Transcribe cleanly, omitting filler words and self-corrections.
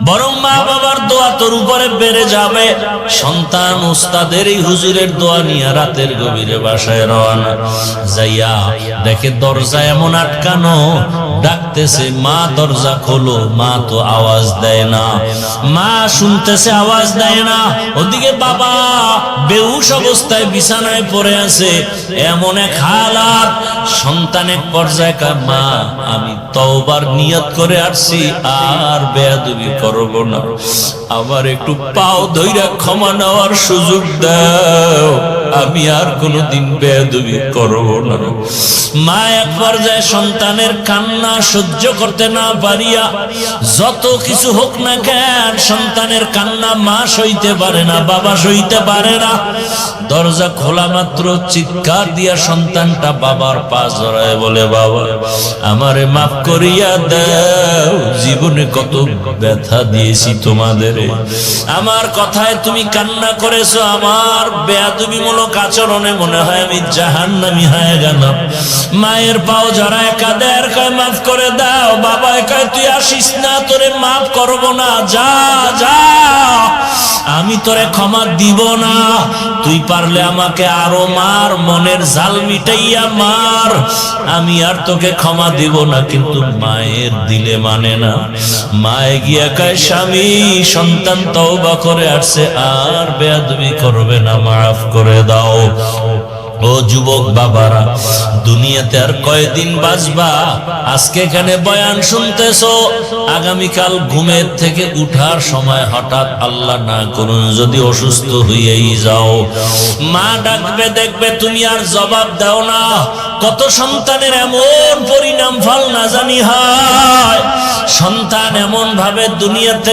বরং মা বাবার দোয়া তোর উপরে বেড়ে যাবে। সন্তান উস্তাদের এই হুজুরের দোয়া নিয়ে রাতের গভীরে বাসায় রওনা, যাইয়া দেখে দরজা এমন আটকানো, ডাকতেছে মা দরজা খোলো, মা তো আওয়াজ দেয় না। মা শুনতেছে আওয়াজ দেয় না, ওদিকে বাবা বেহুশ অবস্থায় বিছানায় পড়ে আছে। এমন এক হালাত, সন্তান এক পর্যায়ে কয় মা আমি তওবার নিয়ত করে আসছি, আর বেয়াদবি করব না, আমার একটু পাও ধইরা ক্ষমা নেওয়ার সুযোগ দাও, আমি আর কোনোদিন বেয়াদবি করব না। মা এক পর্যায়ে সন্তানের কান্না সহ্য করতে না পারিয়া, যত কিছু হোক না কেন সন্তানের কান্না মা সইতে পারে না, বাবা সইতে পারে না। দরজা খোলা মাত্র চিৎকার দিয়া সন্তানটা বাবার পা জড়ায় বলে বাবা আমারে মাফ করিয়া দাও, জীবনে কত ব্যথা দিয়েছি তোমাদের, আমার কথায় তুমি কান্না করেছো, আমার বেয়াদবিমূলক আচরণে মনে হয় আমি জাহান্নামী হয়ে গেলাম। মায়ের পাও জড়ায় কাঁদে আর কয় মাফ করে দাও। বাবা কয় তুই আসিস না, তোরে মাফ করবো না, যা যা, আমি তোরে ক্ষমা দিব না, তুই পারলে আমাকে আরো মার, মনের জাল মিটাইয়া মার, আমি আর তোকে ক্ষমা দিব না। কিন্তু মায়ের দিলে মানে না। মায়ে গিয়া কয় স্বামী সন্তান তওবা করে আসছে, আর বেয়াদবি করবে না, মাফ করে দাও। ও যুবক বাবারা, দুনিয়াতে আর কয়দিন বাঁচবা? আজকে এখানে বয়ান শুনতেছো, আগামীকাল ঘুমের থেকে উঠার সময় হঠাৎ আল্লাহ না করুন যদি অসুস্থ হইয়াই যাও, মা ডাকবে, দেখবে তুমি আর জবাব দাও না। কত সন্তানের এমন পরিণাম ফল না জানি হয়, সন্তান এমন ভাবে দুনিয়াতে